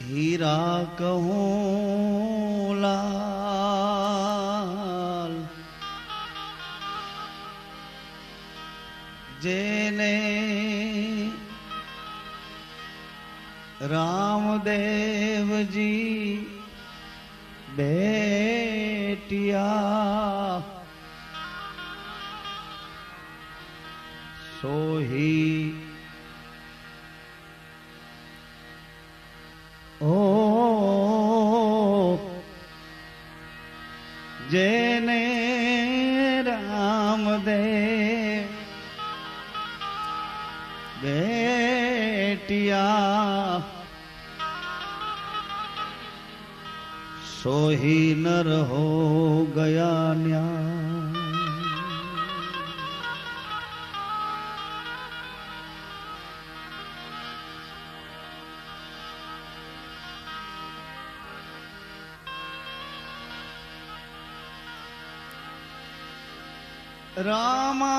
हीरा कहूँ लाल जेने रामदेव जी बेटिया सोही ओ जेने रामदेव बेटिया सोही नर हो गया न्याय। रामा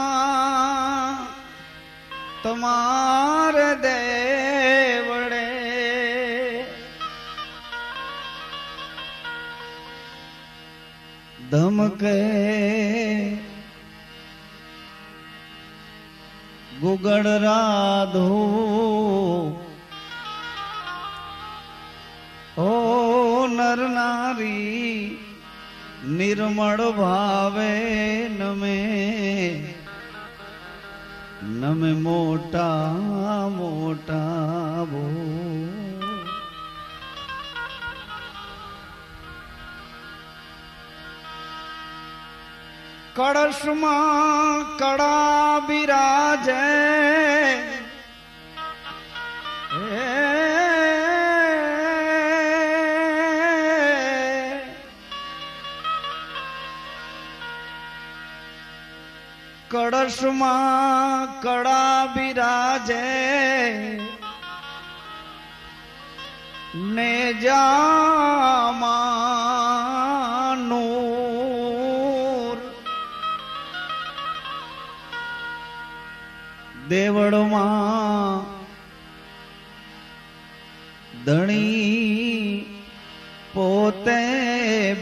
तुम्हारे देवड़े धमके गुगड़ राधो ओ नर नारी निर्मल भावे नमे मोटा मोटा भो। कड़श मां कड़ा बिराजे कड़श मां कड़ा बिराजे ने जामा नूर देवड़ मां धणी पोते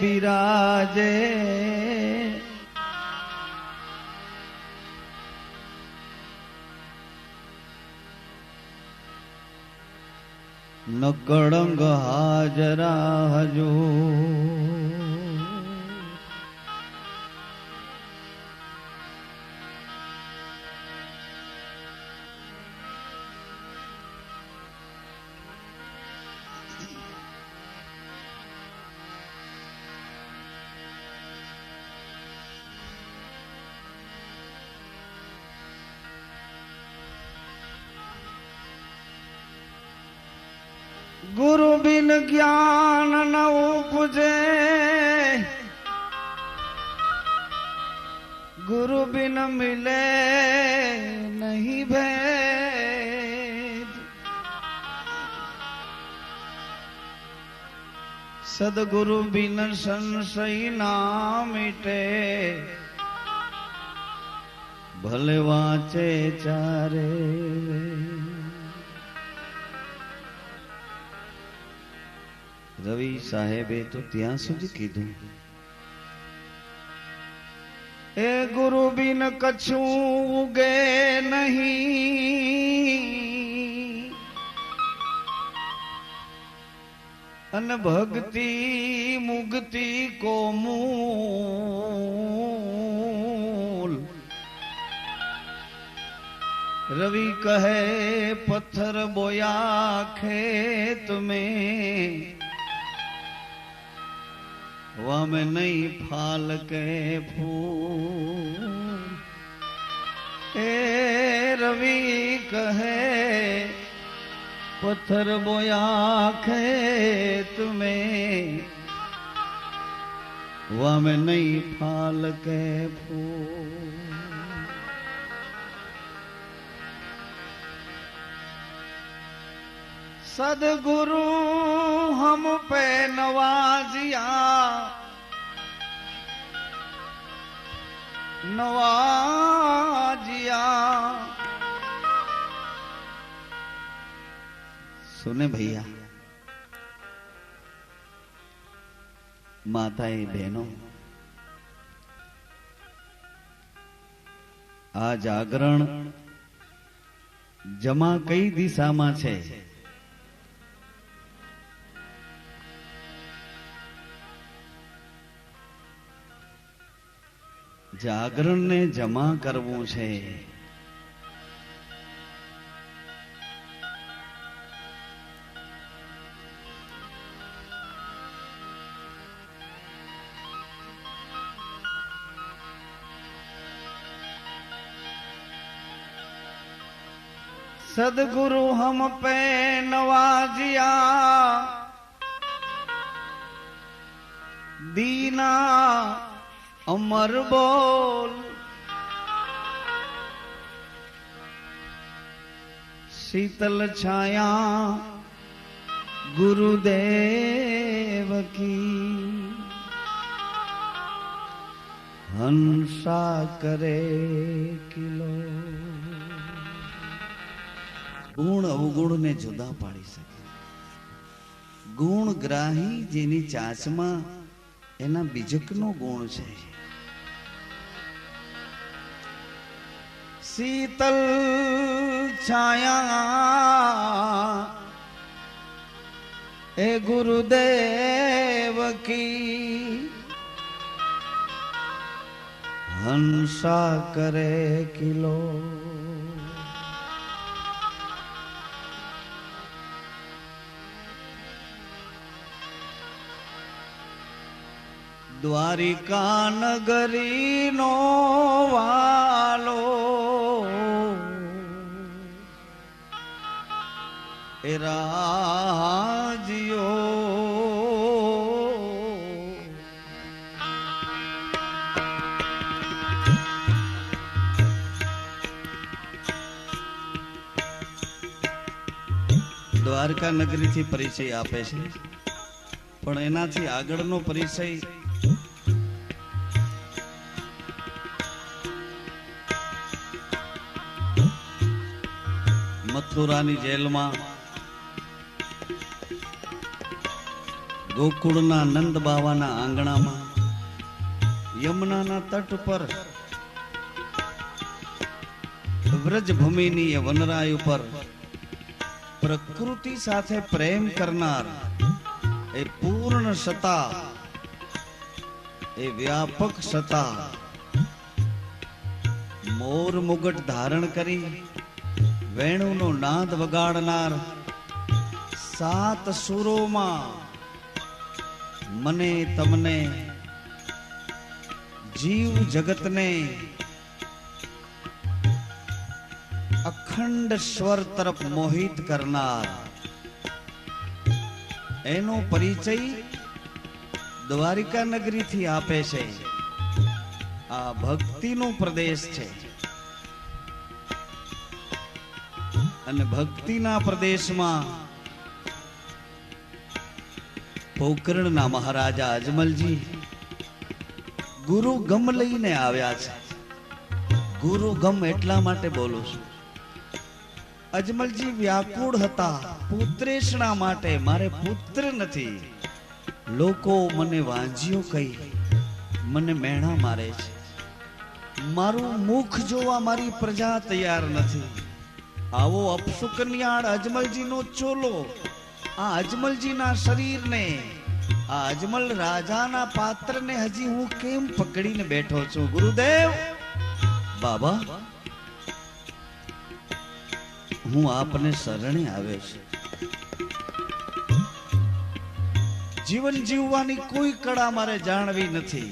बिराजे न कड़ंग हाजरा हजो गुरु बिन ज्ञान न उपजे गुरु बिन मिले नहीं भेद सदगुरु बिन संशय ना मिटे भले वाचे चारे रवि साहेबे तो ત્યાં સુધી કીધું ए गुरु बिन कछु उगे नहीं अन भक्ति मुक्ति को मूल रवि कहे पत्थर बोया खेत में वह में नहीं फाल के फूल ए रवि कहे पत्थर बोया खेत में वह में नहीं फाल के फूल। सदगुरु हम पे नवाजिया नवाजिया सुने भैया માતાએ બહેનો, આ જાગરણ જમા કઈ દિશામાં છે? જાગરણને જમા કરવું છે. सदगुरु हम पे नवाजिया, दीना अमर बोल, शीतल छाया गुरुदेव की, हंसा करे किलो. गुण अवगुण ने जुदा पाड़ी सके. गुण ग्राही जेनी चाचमा एना बीजकनो गुण छे. शीतल छाया ए गुरुदेव की, हंसा करे किलो. द्वारिका नगरी नो वालो ए राजियो, द्वारका नगरी थी परिचय आपे छे, पण एनाथी आगळनो परिचय मथुरानी जेल में गोकुळना नंद बावाना आंगणा में यमुना तट पर व्रज भूमिनी वनरायु पर प्रकृति साथे प्रेम करनार ए पूर्ण सत्ता, ए व्यापक सत्ता मोर मुगट धारण करी वेणुनो नाद वगाड़नार सात सुरो में मने तमने जीव जगत ने अखंड स्वर तरफ मोहित करनार एनो परिचय द्वारिका नगरी थी आपे छे. आ भक्ति नो प्रदेश छे અને ભક્તિના પ્રદેશમાં પોકરણના મહારાજા અજમલજી ગુરુ ગમ લઈને આવ્યા છે. ગુરુ ગમ એટલા માટે બોલું છું, અજમલજી વ્યાકુળ હતા પુત્રેષણા માટે. મારે પુત્ર નથી, લોકો મને વાંજીઓ કહી મને મેણા મારે છે. મારું મુખ જોવા મારી પ્રજા તૈયાર નથી. आवो अपसुकन्याड़ अजमलजी नो चोलो आ अजमलजी ना शरीर ने आ अजमल राजा ना पात्र ने हजी हूँ केम पकड़ी ने बैठो छू. गुरुदेव बाबा हूँ आपने शरणे आवे छे. जीवन जीववानी कोई कड़ा मारे जाणवी नथी.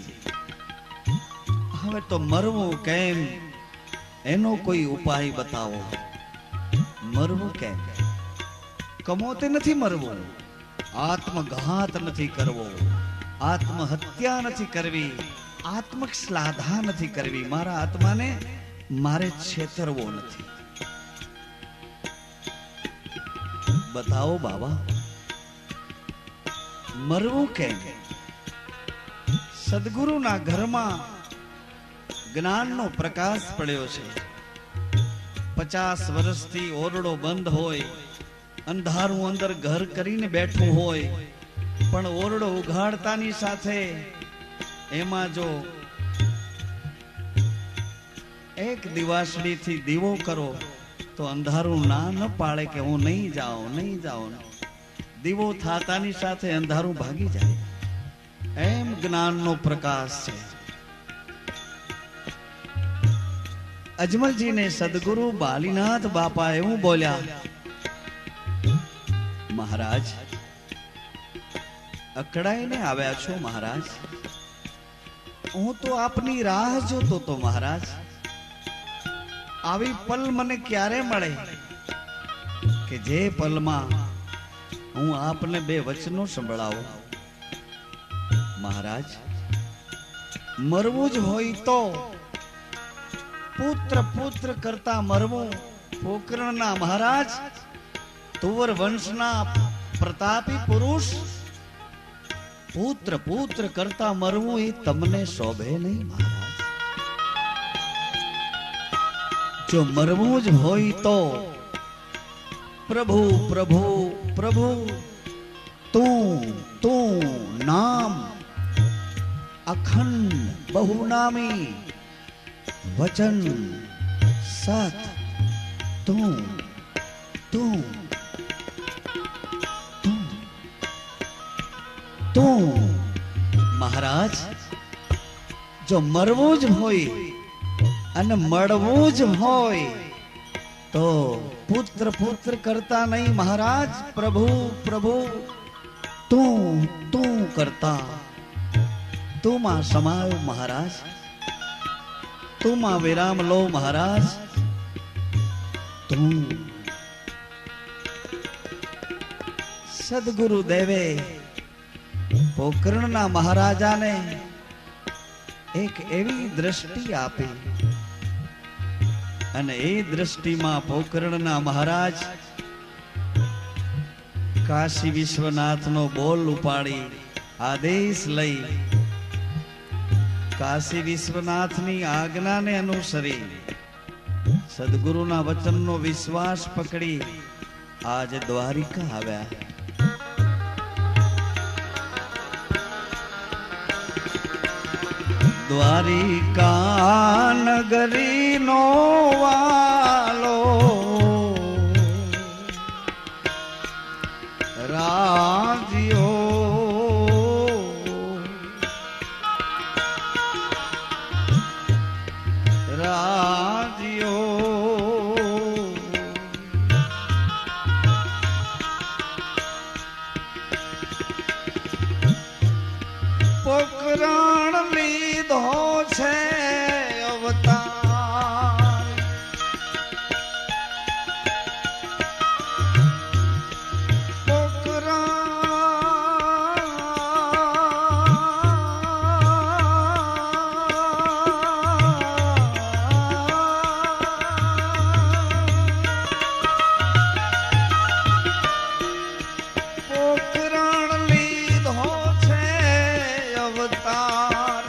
हवे तो मरवू केम एनो कोई उपाय बतावो. मरवू केम? कमोते नहीं मरवू, आत्मघात नहीं करवो, आत्महत्या नहीं करवी, आत्मश्लाघा नहीं करवी. मारा आत्मा ने मारे छेतरवो नहीं. बताओ बाबा मरवू केम? सदगुरु ना घर में ज्ञान नो प्रकाश पड़्यो छे. 50 वर्षथी ओरडो बंद होय, अंधारू अंदर घर करीने बैठो होय, પણ ઓરડો ઉઘાડતાની સાથે એમાં જો એક દિવાસળીથી દીવો કરો તો અંધારું ના ન પાડે કે હું નહીં જાઉં. દીવો થાતાની સાથે અંધારું ભાગી જાય. એમ જ્ઞાનનો પ્રકાશ છે. અજમલજીને સદગુરુ બાલીનાથ બાપા એવું બોલ્યા, મહારાજ અકળાઈને આવ્યા છો મહારાજ? હું તો આપની રાહ જોતો તો મહારાજ. આવી પલ મને ક્યારે મળે કે જે પલમાં હું આપને બે વચનો સંભળાવું. મહારાજ મરવું જ હોય તો પુત્ર કરતા મરવું. પોકરણના મહારાજ તુવર વંશના પ્રતાપી પુરુષ પુત્ર કરતા મરવું એ તમને શોભે નહીં મહારાજ. જો મરવું જ હોય તો પ્રભુ તું નામ અખંડ બહુનામી વચન સત તું મહારાજ જો મરવું જ હોય અને મળવું જ હોય તો પુત્ર કરતા નહીં મહારાજ. પ્રભુ તું કરતા તું માં સમાયો મહારાજ. તું માં વિરામ લો મહારાજ. તું સદગુરુ દેવે પોકરણના મહારાજાને એક એવી દ્રષ્ટિ આપી અને એ દ્રષ્ટિમાં પોકરણના મહારાજ કાશી વિશ્વનાથનો બોલ ઉપાડી આદેશ લઈ કાશી વિશ્વનાથની આજ્ઞાને અનુસરી સદગુરુના વચનનો વિશ્વાસ પકડી આજે દ્વારિકા આવ્યા. દ્વારિકા નગરીનો વાલો રાજ્યો પોકરણ લીધો છે અવતાર. પોકરણ લીધો છે અવતાર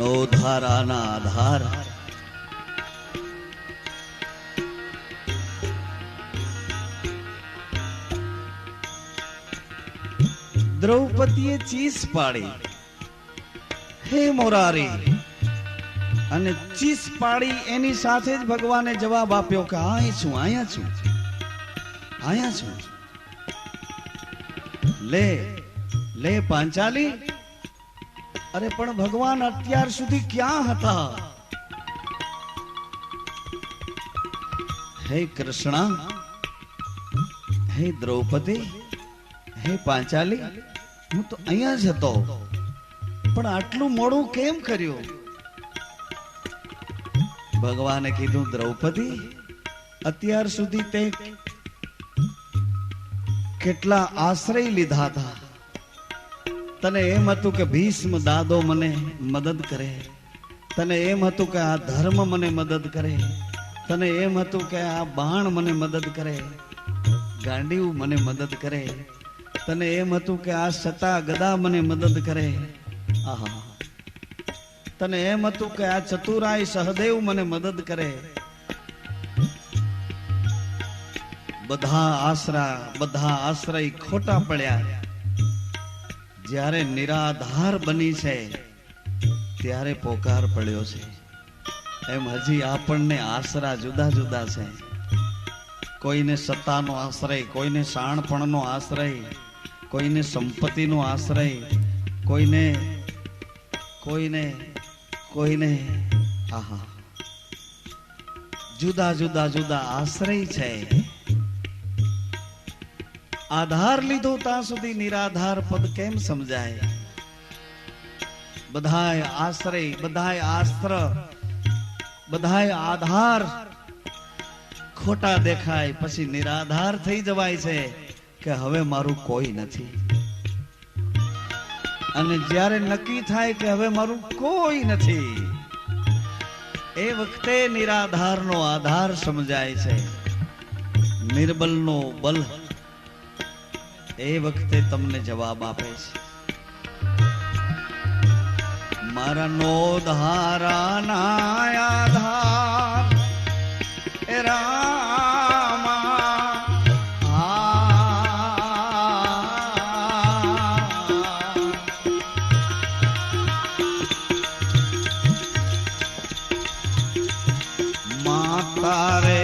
નો ધારાના આધાર દ્રૌપદીએ ચીસ પાડી, હે મોરારી, અને ચીસ પાડી એની સાથે જ ભગવાને જવાબ આપ્યો કે અહીં છું, અહીંયા છું, અહીંયા છું. લે લે પાંચાલી. અરે પણ ભગવાન અત્યાર સુધી ક્યાં હતા? હે કૃષ્ણ, હે દ્રૌપદી, હે પાંચાલી, હું તો અહીંયા જ હતો, પણ આટલું મોડું કેમ કર્યું? ભગવાને કીધું, દ્રૌપદી, અત્યાર સુધી તે કેટલા આશ્રય લીધા હતા. તને એમ હતું કે ભીષ્મ દાદો મને મદદ કરે, તને એમ હતું કે આ ધર્મ મને મદદ કરે, તને એમ હતું કે આ બાણ મને મદદ કરે, ગાંડીવ મને મદદ કરે, તને એમ હતું કે આ સતા ગદા મને મદદ કરે, આહા, તને એમ હતું કે આ ચતુરાય સહદેવ મને મદદ કરે. બધા આશ્રય ખોટા પડ્યા. જ્યારે નિરાધાર બની છે ત્યારે પોકાર પડ્યો છે. એમ હજી આપણને આશરા જુદા જુદા છે. કોઈને સત્તાનો આશ્રય, કોઈને શાણપણનો આશ્રય, કોઈને સંપત્તિનો આશ્રય, કોઈને કોઈને કોઈને આહા, જુદા જુદા જુદા આશ્રય છે. આધાર લીધો ત્યાં સુધી નિરાધાર પદ કેમ સમજાય? બધાય આશ્રય, બધાય આસ્ત્ર, બધાય આધાર ખોટા દેખાય, પછી નિરાધાર થઈ જવાય છે કે હવે મારું કોઈ નથી. અને જ્યારે નક્કી થાય કે હવે મારું કોઈ નથી, એ વખતે નિરાધારનો આધાર સમજાય છે, નિર્બલનો બલ એ વખતે તમને જવાબ આપે છે. મારા નો ધારાના આધાર એ રામા, માતા રે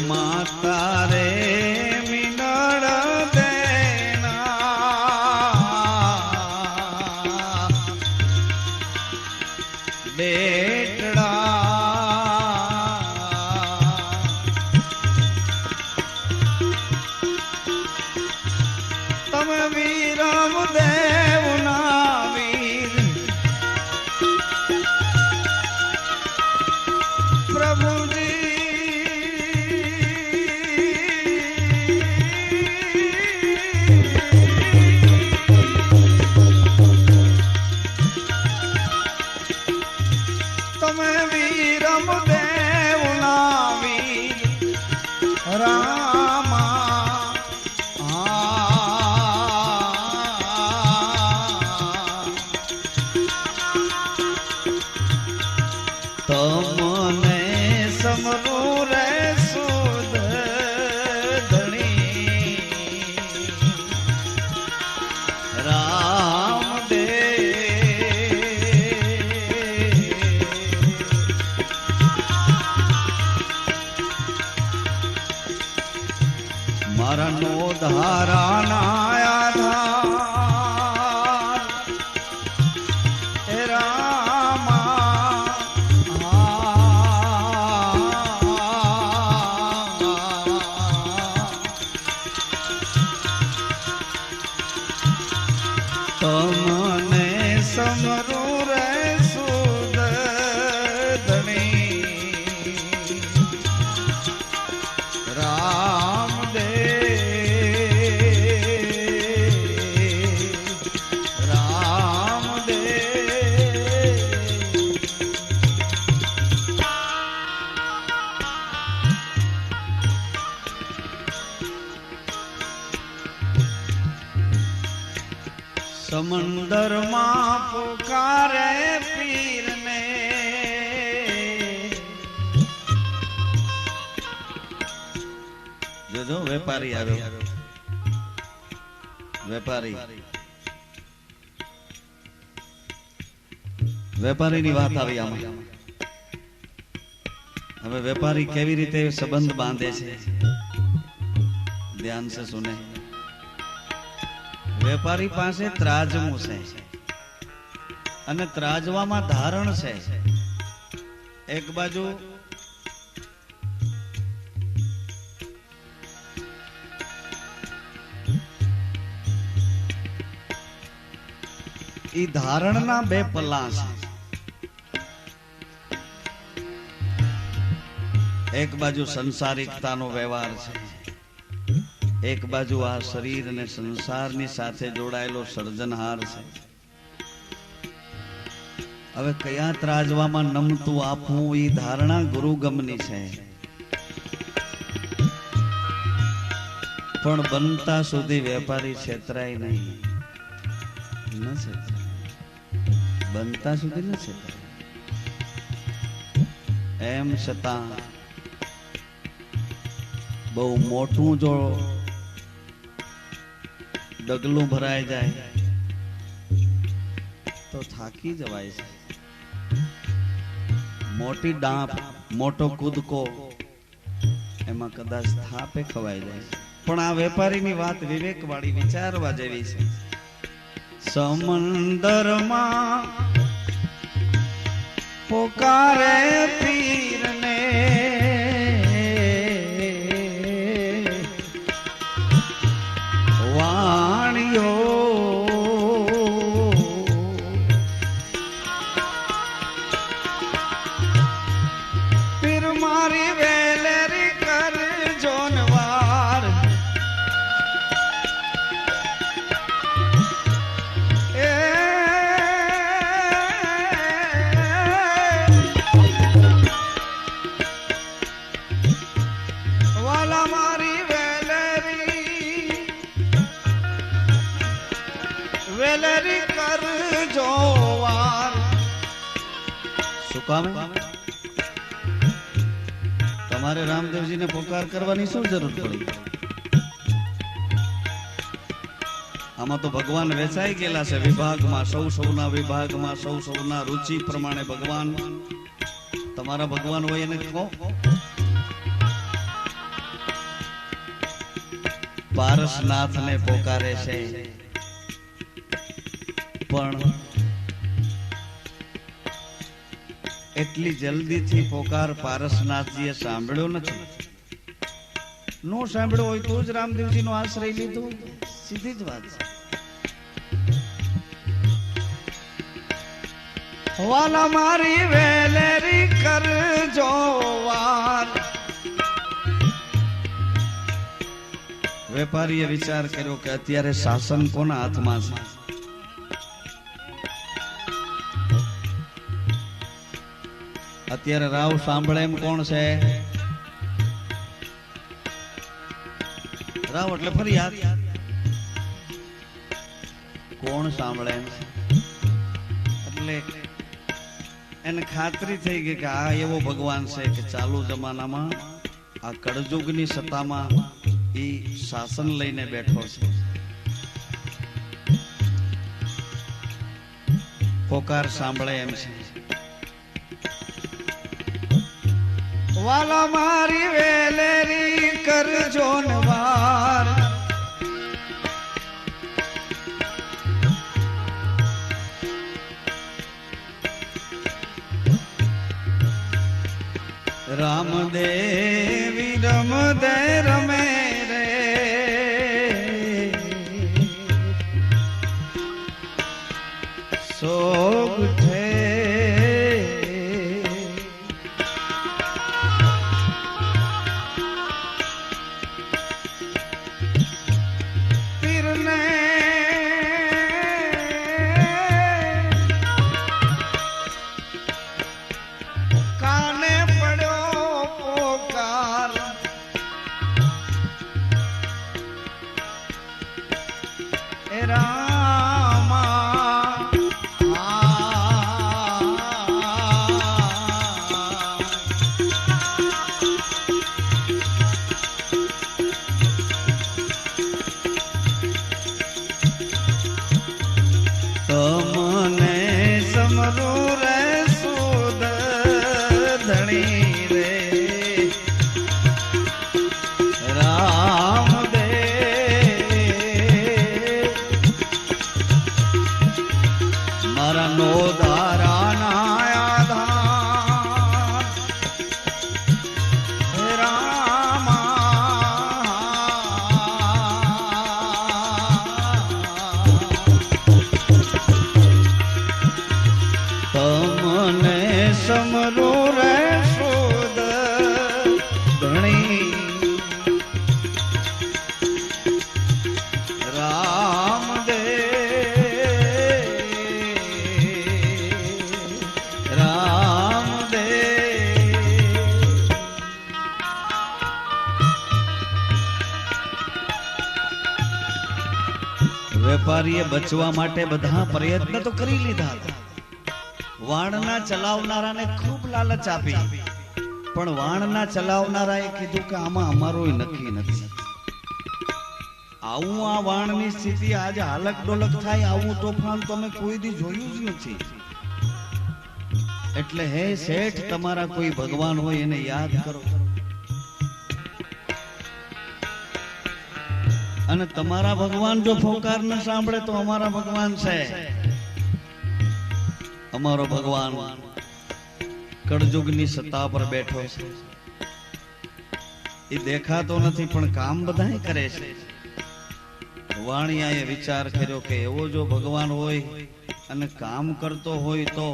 માતા રે મિનળ દેના બેટડા, તમે વીરમ દેવના વીર પ્રભુજી, તમને સમરું રે સુદ ધણી રામદેવ. મારા નો ધારાના આધાર એ રામા, તમને સમરું રે સુદ ધણી રામદેવ. સમંદર માં પુકારે પીર ને જોજો વેપારી આવ્યો વેપારીની વાત આવી આમાં હવે વેપારી કેવી રીતે સંબંધ બાંધે છે ધ્યાન से सुने વેપારી પાસે ત્રાજવું છે અને ત્રાજવામાં ધારણ છે એક બાજુ ઈ ધારણના બે પલ્લા છે એક બાજુ સંસારિકતાનો વ્યવહાર છે એક બાજુ આ શરીર અને સંસારની સાથે જોડાયેલો સર્જનહાર છે હવે કયા ત્રાજવામાં નમતું આપવું એ ધારણા ગુરુગમની છે પણ બનતા સુધી વેપારી છેતરાય નહીં ન છેતરાય બનતા સુધી ન છેતરાય એમ છતાં બહુ મોટું જો ડગલું ભરાઈ જાય તો થાકી જવાય છે મોટી ડાંપ મોટો કૂદકો એમાં કદાચ થાપે ખવાઈ જાય પણ આ વેપારીની વાત વિવેકવાળી વિચારવા જેવી છે સમંદરમાં પોકારે પીરને તમારે રામદેવજી ને પોકાર કરવાની શું જરૂર પડી આમાં તો ભગવાન વેચાઈ ગયેલા છે વિભાગમાં સૌ સૌના વિભાગમાં સૌ સૌના રુચિ પ્રમાણે ભગવાન તમારા ભગવાન હોય એને કહો પારસનાથ ને પોકારે છે પણ એટલી જલ્દીથી પોકાર પારસનાથજીએ સાંભળ્યો નથી નો સાંભળ્યો હોય તો જ રામદેવજીનો આશ્રય લીધો સીધી જ વાત છે વાલા મારી વેલેરી કરજો વાર વેપારીએ વિચાર કર્યો કે અત્યારે શાસન કોના હાથમાં છે અત્યારે રાવ સાંભળે એમ કોણ છે રાવ એટલે ફરિયાદ કોણ સાંભળે એમ એટલે એને ખાતરી થઈ ગઈ કે આ એવો ભગવાન છે કે ચાલુ જમાનામાં આ કળજુગની સત્તામાં ઈ શાસન લઈને બેઠો છે પોકાર સાંભળે એમ છે વાલા મારી વેલેરી કરજો નવાર રામદેવી રમદે રમે રે સોગ છે વેપારીએ બચવા માટે બધા પ્રયત્ન તો કરી લીધા હતા. વાણના ચલાવનારાને ખૂબ લાલચ આપી, પણ વાણના ચલાવનારાએ કીધું કે આમાં અમારું નક્કી નથી. આવું આ વાણની સ્થિતિ આજે હાલક ડોલક થાય, આવું તોફાન તમે કોઈ દી જોયું જ નથી. એટલે હે શેઠ, તમારા કોઈ ભગવાન હોય એને યાદ કરો, અને તમારા ભગવાન જો ફોકાર ન સાંભળે તો અમારા ભગવાન છે. અમારો ભગવાન કળજુગની સત્તા પર બેઠો છે. એ દેખાતો નથી પણ કામ બધાય કરે છે. વાણિયાએ વિચાર કર્યો કે એવો જો ભગવાન હોય અને કામ કરતો હોય તો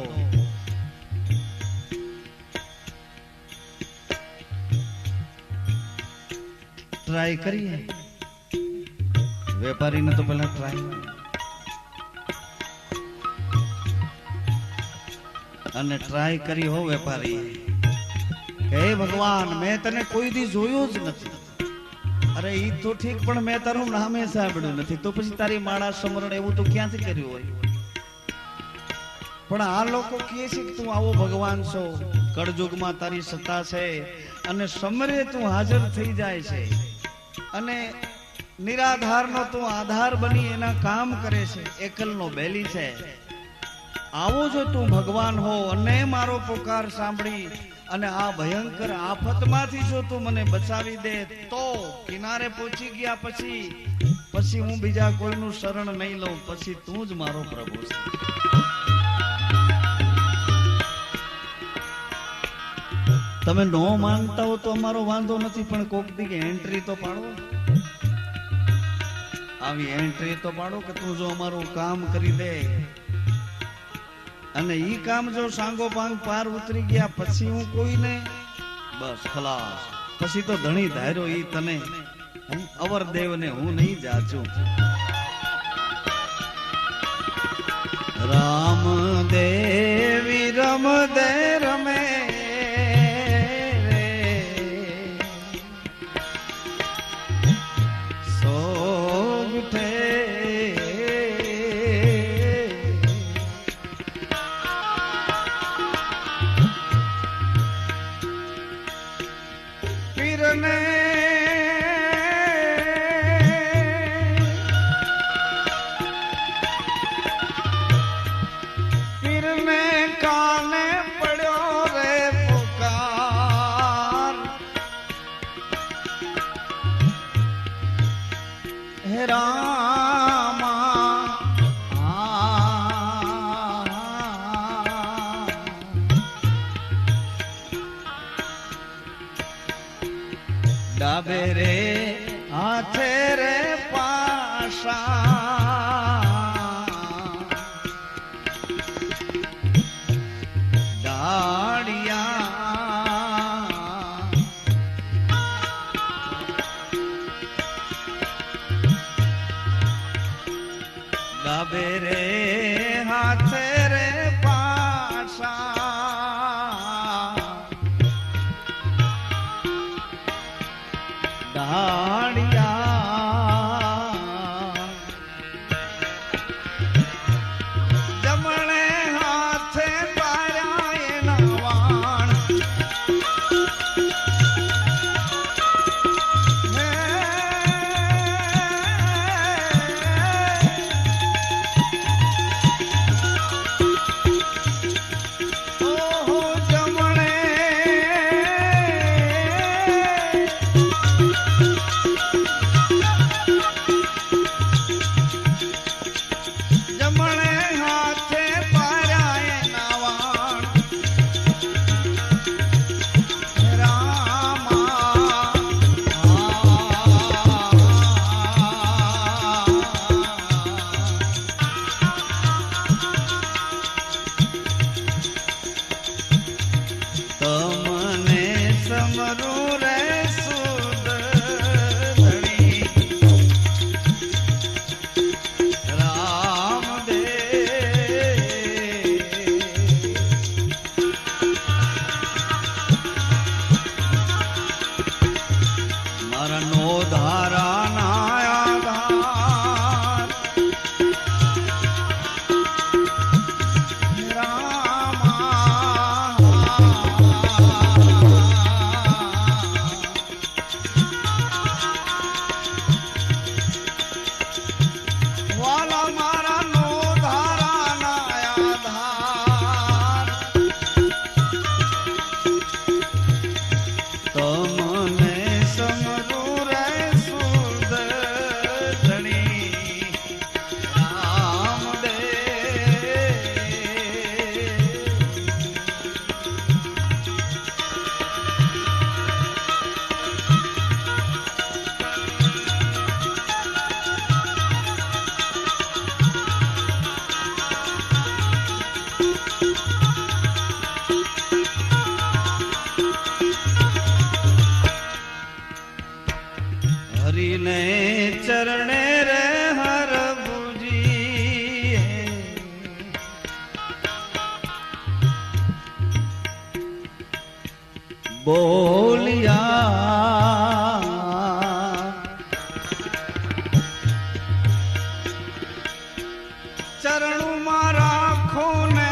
ટ્રાય કરીએ. વેપારીને તો પેલા ટ્રાય, અને ટ્રાય કરી હો વેપારી કે હે ભગવાન, મેં તને કોઈ દી જોયો જ નથી. અરે ઈ તો ઠીક, પણ મેં તારું નામે સાંભળ્યું નથી, તો પછી તારી માળા સમરણ એવું તો ક્યાંથી કર્યું હોય? પણ આ લોકો કહે છે કે તું આવો ભગવાન છો, કળજુગમાં તારી સત્તા છે, અને સમરે તું હાજર થઈ જાય છે, અને નિરાધારનો તું આધાર બની એના કામ કરે છે, એકલનો બેલી છે. આવો જો તું ભગવાન હો અને મારો પુકાર સાંભળી અને આ ભયંકર આફતમાંથી જો તું મને બચાવી દે તો કિનારે પહોંચી ગયા પછી હું બીજા કોઈનું શરણ નહીં લઉં, પછી તું જ મારો પ્રભુ છે. તમે નો માનતા હો તો અમારો વાંધો નથી, પણ કોક દી એન્ટ્રી તો પાડો, આવી એન્ટ્રી તો પાડો કે તું જો અમારું કામ કરી દે, અને ઈ કામ જો સાંગો પાંગ પાર ઉતરી ગયા પછી હું કોઈને બસ ખલાસ. પછી તો ધણી ધાર્યો ઈ તને, અવરદેવને હું નહીં જાચું. રામ દેવી રમ દે રમે ડાબે રે હાથે રે પાશા ડાળિયા ડાબે રે હાથે રે પાશા ડાળિયા જમણે હાથે તારા એના વાણ બોલિયા ચરણમાં રાખો ને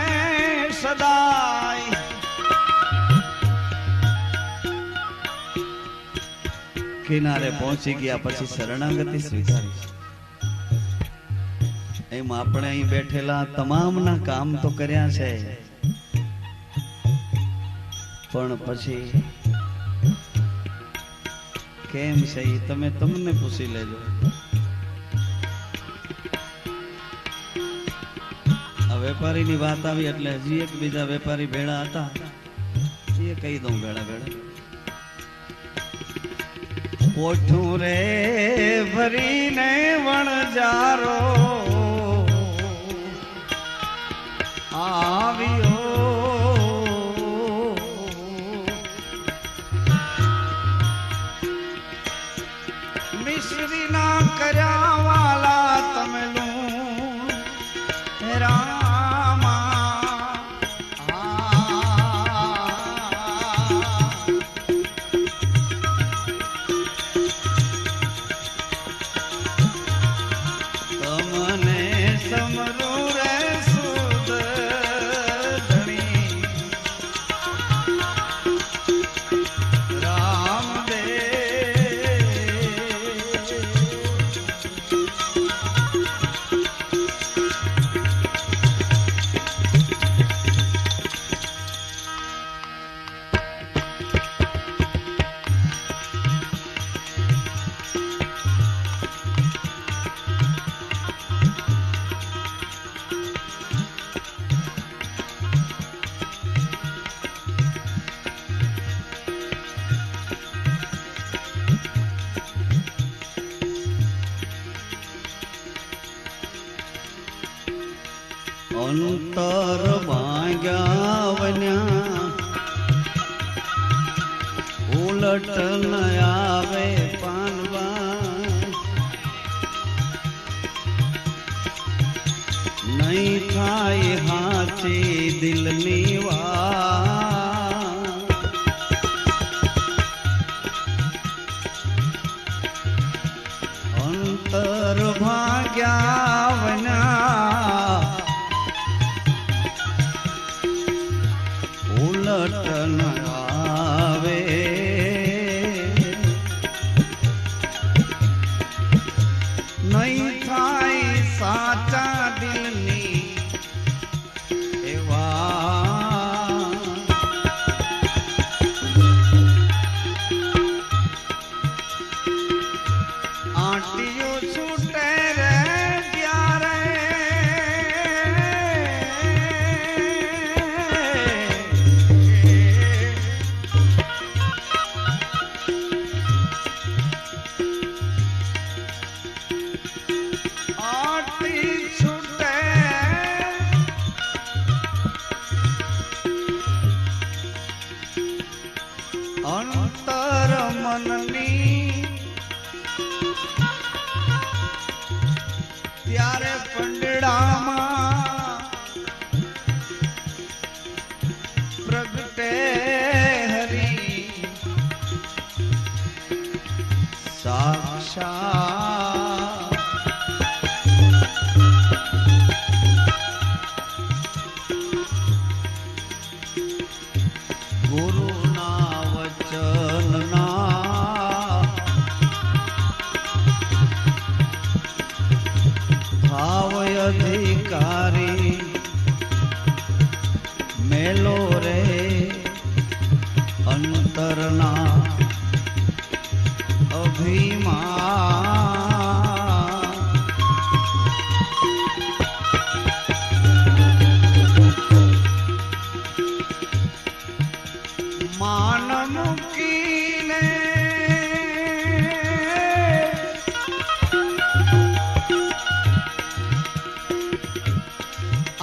સદાય કિનારે પહોંચી ગયા પછી શરણાગતિ સ્વીકારી. એમ આપણે અહીં બેઠેલા તમામના કામ તો કર્યા છે, પણ પછી કેમ છે એ તમે તમને પૂછી લેજો. આ વેપારીની વાત આવી એટલે હજી એક બીજા વેપારી ભેળા હતા, એ કહી દઉં ભેળા ભેળા. પોઠું રે ભરીને વણજારો આવ્યો, મિશ્રી ના કર્યા વાલા તમે લું રામા. તમને સમરું રે સુદ ધણી અંતર ભાગ્યા વન્યા ઉલટ ન આવે પાનવા, નહીં થાય હાચી દિલની વાત. અંતર ભાગ્યા વન્યા ઉલટ ન આવે, નહીં થાય સાચા દિલની એવા. આંટીઓ છૂટે રે ત્યારે અંતર મનની ત્યારે પંડળામાં પ્રગટે હરી સાક્ષાત. ગુરુના વચનના ભાવ અધિકારી મેલો રે અંતરના અભિમાન. માન મૂકીને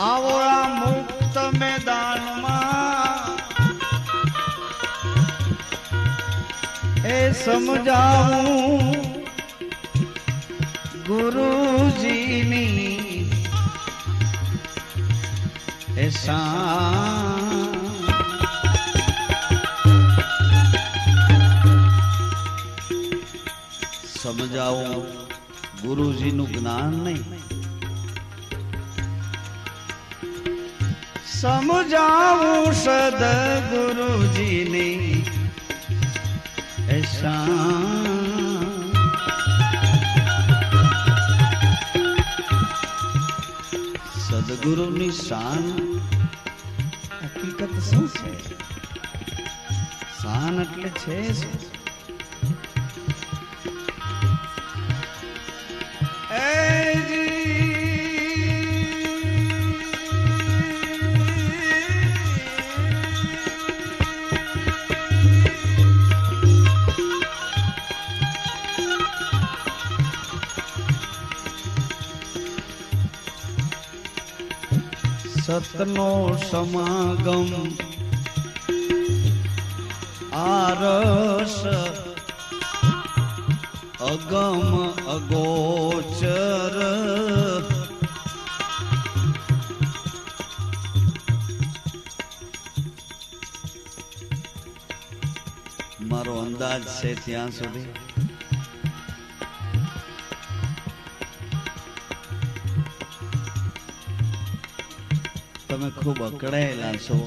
આવો આ મુક્ત મેદાનમાં એ સમજાવું ગુરુજીની એ સા સમજાવું ગુરુજીનું જ્ઞાન નહીં, સમજાવું સદગુરુજીની શાન। સદગુરુની શાન હકીકત શું છે? શાન એટલે છે શું? સતનો સમાગમ આરસ અગમ અગોચર, મારો અંદાજ છે ત્યાં સુધી તમે ખૂબ અકળાયેલા છો,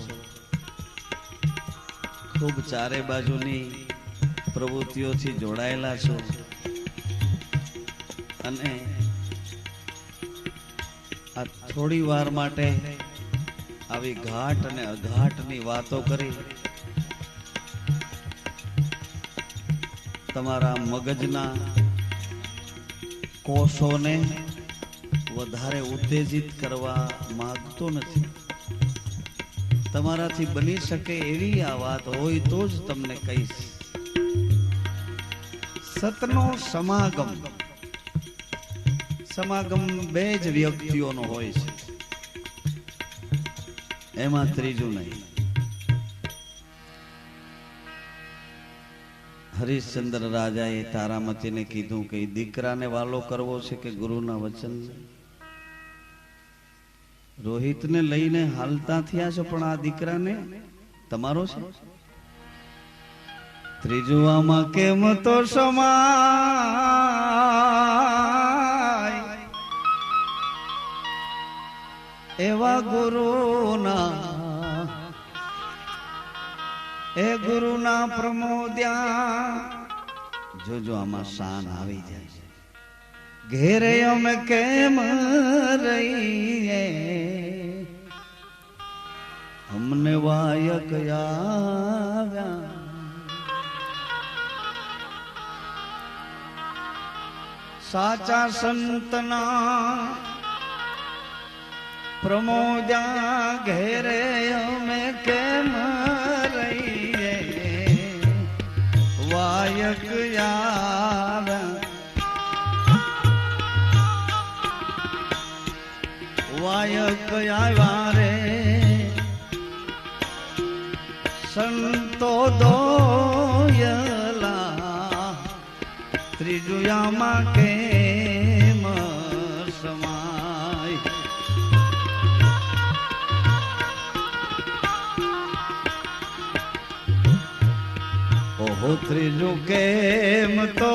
ખૂબ ચારે બાજુની પ્રવૃત્તિઓથી જોડાયેલા છો અને આ થોડી વાર માટે આવી ઘાટ અને અઘાટની વાતો કરી તમારા મગજના કોષોને વધારે ઉત્તેજિત કરવા માંગતો નથી। તમારાથી બની શકે એવી આ વાત હોય તો જ તમને કહીશ। સતનો સમાગમ, સમાગમ બે જ વ્યક્તિઓનો હોય છે, એમાં ત્રીજું નહીં। હરિશ્ચંદ્ર રાજાએ તારામતીને કીધું કે દીકરાને વાલો કરવો છે કે ગુરુના વચન? રોહિતને લઈને હાલતા થયા છો પણ આ દીકરાને તમારો છે। ત્રીજું આમાં કેમ તો સમાય એવા ગુરુના, એ ગુરુના પ્રમોદ્યા જોજો આમાં શાન આવી જાય છે। ઘેરે અમે કેમ રહીએ અમને વાયક આવ્યા, સાચા સંતના પ્રમોદ્યા ઘેરે અમે કેમ રહીએ વાયક આવ્યા, વાયક આવ્યા રે સંતો દોયલા, ત્રિજુયામાં કેમ સમાય। ઓહો ત્રીજું કેમ તો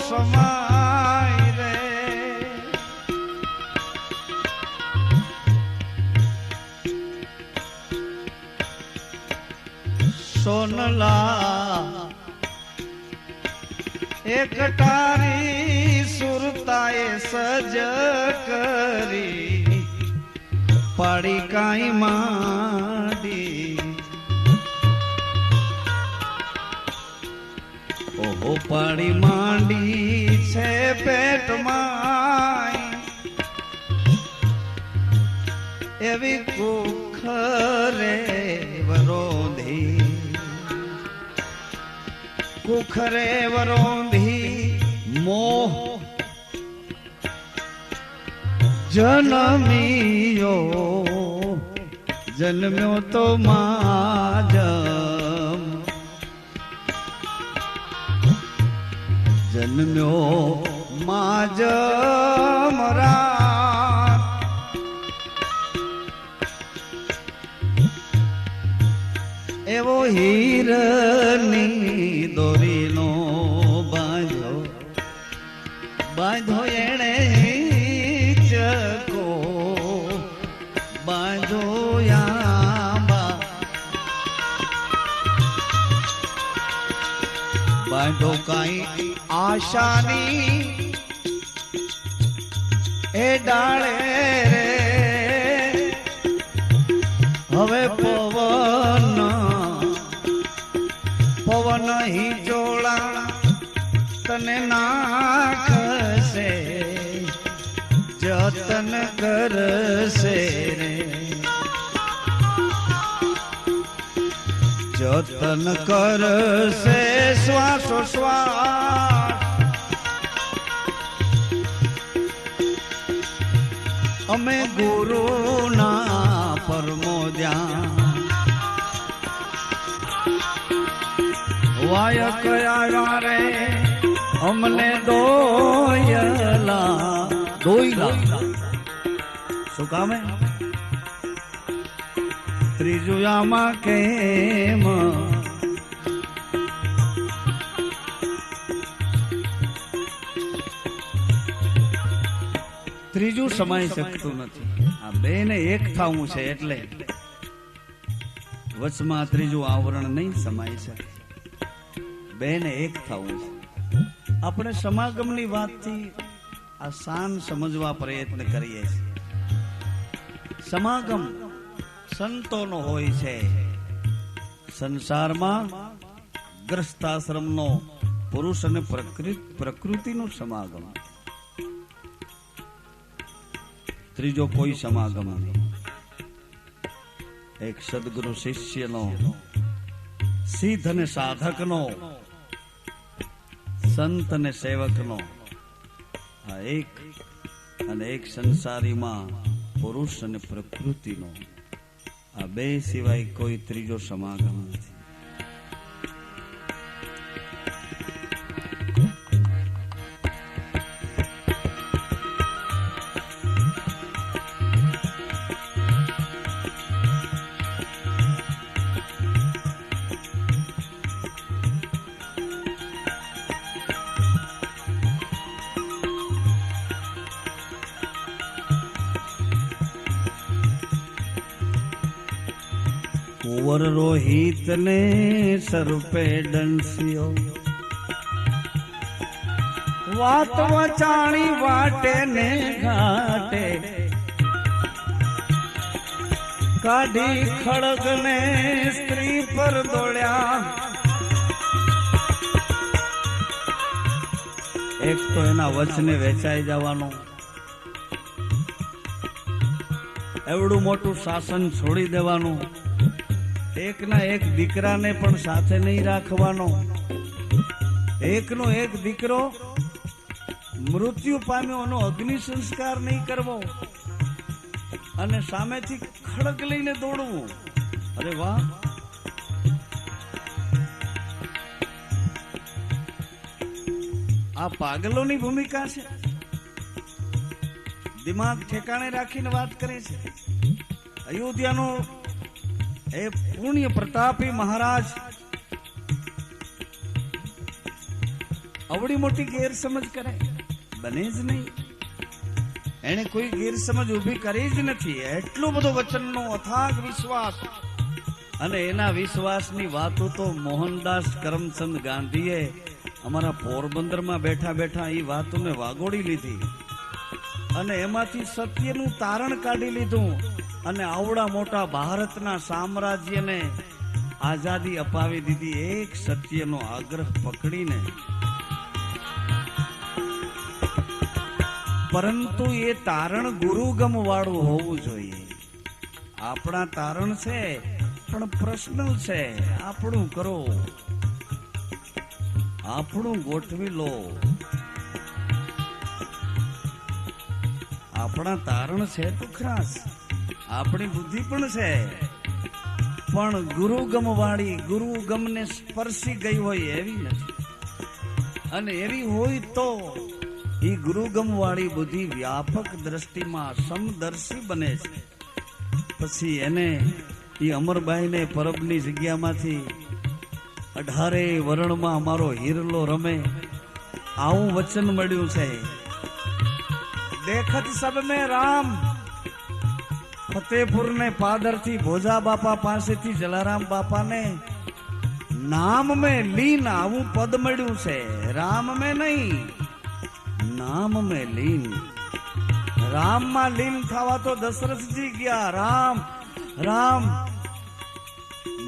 સમાય રે, સોનલા એક તારી સુરતાએ સજ કરી પાડી કાઈ માંડી, ઓહો પાડી માંડી છે પેટમાં એવી કુખરે વરોધી, કુખરે વરોધી મોહ જન્મિયો, જન્મ્યો તો માજમ, જન્મ્યો માજમ રાત, એવો હીરની દોરીનો બાંધ્યો બાંધો કાઈ આશાની એ ડાળે રે હવે પવન હિંચોળા તને નાખશે જતન કરશે રે જતન કરશે શ્વાસોશ્વાસ અમે ગુરુના પરમો ધ્યાન વાય કયા રે અમને દોયલા શું કામે ત્રીજું આમાં કેમ ત્રીજું સમાઈ શકતું નથી. આ બે ને એક થવું છે એટલે વચમાં ત્રીજું આવરણ નહીં સમાઈ શકે. બે ને એક થવું છે. આપણે સમાગમની વાતથી આ શાન સમજવા પ્રયત્ન કરીએ છીએ. સમાગમ સંતોનો હોય છે. સંસારમાં ગ્રસ્તાશ્રમનો પુરુષ અને પ્રકૃતિનું સમાગમ. ત્રીજો કોઈ સમાગમ નહીં. એક સદગુરુ શિષ્યનો, સિદ્ધ અને સાધકનો, સંત અને સેવકનો, આ એક અને એક સંસારીમાં પુરુષ અને પ્રકૃતિનો. આ બે સિવાય કોઈ ત્રીજો સમાગમ નથી. કુંવર રોહિત ને સર્પે ડંસ્યો, વાત વચાણી વાટે ને ઘાટે, કાઢી ખડગ ને સ્ત્રી પર દોડ્યા. એક તો એના વચને વેચાઈ જવાનો, એવડું મોટું શાસન છોડી દેવાનું, એકના એક દીકરાને પણ સાથે નહીં રાખવાનો, એકનો એક દીકરો મૃત્યુ પામ્યો એનો અગ્નિ સંસ્કાર નહીં કરવો, અને સામેથી ખડગ લઈને દોડવું. અરે વાહ! આ પાગલોની ભૂમિકા છે. દિમાગ ઠેકાણે રાખીને વાત કરે છે. અયોધ્યાનો એ પુણ્ય પ્રતાપી મહારાજ અવડી મોટી ગેરસમજ કરે? બને જ નહીં. એને કોઈ ગેરસમજ ઉભી કરી જ નથી. એટલો બધો વચનનો અથાગ વિશ્વાસ, અને એના વિશ્વાસની વાતો તો મોહનદાસ કરમચંદ ગાંધીએ અમારા પોરબંદરમાં બેઠા બેઠા એ વાતોને વાગોડી લીધી, અને એમાંથી સત્યનું તારણ કાઢી લીધું, અને આવડા મોટા ભારતના સામ્રાજ્યને આઝાદી અપાવી દીધી એક સત્યનો આગ્રહ પકડીને. પરંતુ એ તારણ ગુરુગમ વાળું હોવું જોઈએ. આપણા તારણ છે પણ પર્સનલ છે. આપણું કરો, આપણું ગોઠવી લો. આપણા તારણ છે તો ખાસ, આપણી બુદ્ધિ પણ છે, પણ ગુરુગમ વાળી, ગુરુગમને સ્પર્શી ગઈ હોય એવી નથી. અને એવી હોય તો એ ગુરુગમ વાળી બુદ્ધિ વ્યાપક દ્રષ્ટિમાં સમદર્શી બને છે. પછી એને એ અમરબાઈને પરબની જગ્યામાંથી 18 વર્ણમાં અમારો હિરલો રમે આવું વચન મળ્યું છે. દેખત સબ મેં રામ. ફતેપુર ને પાદર થી ભોજા બાપા પાસેથી જલારામ બાપાને નામ में લીન આવું પદ મળ્યું છે, રામ में નહીં, નામ में લીન. રામ માં લીન થવા તો દશરથજી ગયા. રામ રામ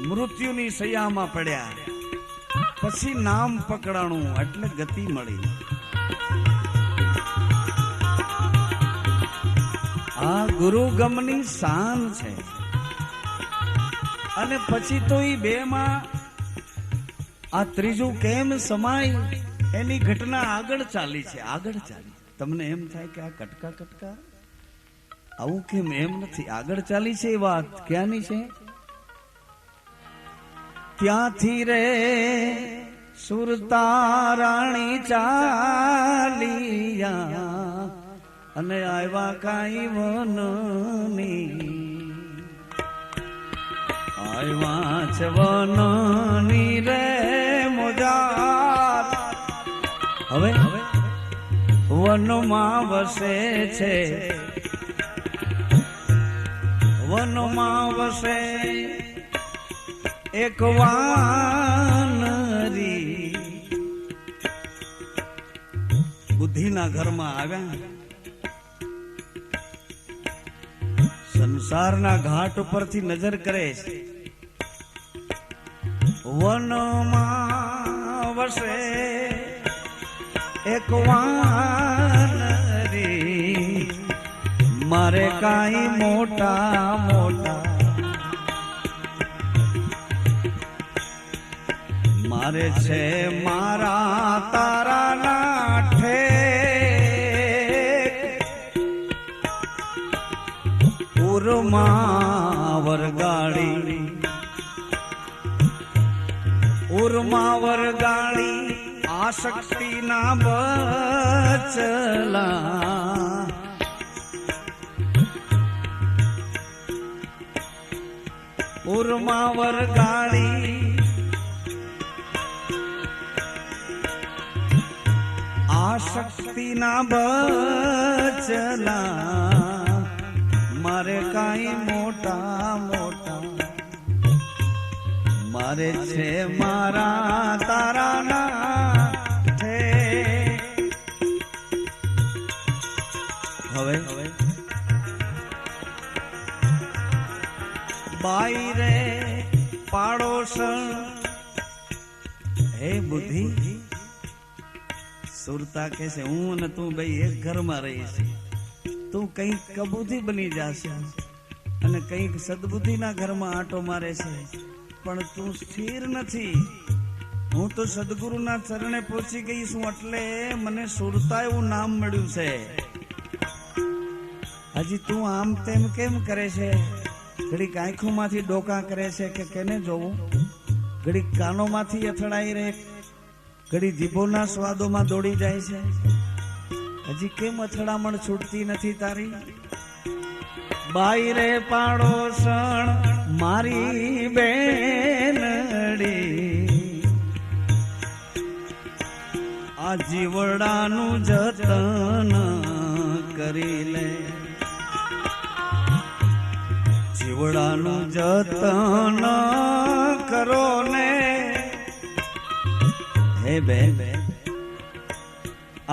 મૃત્યુની સૈયામાં પડ્યા, પછી નામ પકડાણું એટલે ગતિ મળી. આ ગુરુ ગમની શાન છે. અને પછી તો એ બે માં આ ત્રીજું કેમ સમાય એની ઘટના આગળ ચાલી છે, આગળ ચાલી. તમને એમ થાય કે આ કટકા કટકા આવું કેમ? એમ નથી, આગળ ચાલી છે. એ વાત ક્યાંની છે? ત્યાંથી રે સુરતા રાણી ચાલિયા અને આવ્યા કાઈ વનની, આવ્યા છે વનની રે મોજાર. હવે વનમાં વસે છે, વનમાં વસે એક વાનરી. બુદ્ધિના ઘરમાં આવ્યા, સંસારના ઘાટ ઉપરથી નજર કરે છે. વનમાં વસે એક વાનરી, મારે કાઈ મોટા મોટા, મારે છે મારા તારા નાઠે ઉર્મા વરગાડી, ઉર્મા વરગાડી આશક્તિ ના બચલા. ઉર્મા વરગાડી આશક્તિ ના બચલા, મારે કાઈ મોટા મોટા, મારે છે મારા તારા નાથે. હવે બાઈ રે પાડોશણ. હે બુદ્ધિ, સુરતા કે છે હું અને તું બે એક ઘરમાં રહીશ. તું કઈક કબૂધી બની જશે અને કઈક સદબુદ્ધિના ઘરમાં આંટો મારે છે, પણ તું સ્થિર નથી. હું તો સદગુરુના ચરણે પહોંચી ગઈ છું એટલે મને સુરતા એવું નામ મળ્યું છે. હજી તું આમ તેમ કેમ કરે છે? ઘડીક આંખોમાંથી ડોકા કરે છે કે કેને જોવું, ઘડીક કાનોમાંથી અથડાઈ રહે, ઘડી જીભોના સ્વાદોમાં દોડી જાય છે. હજી કેમ અથડામણ છૂટતી નથી તારી? બાઈ રે પાડોશણ મારી બેનડી, આ જીવડાનું જતન કરી લે, જીવડાનું જતન કરો ને. હે બેન,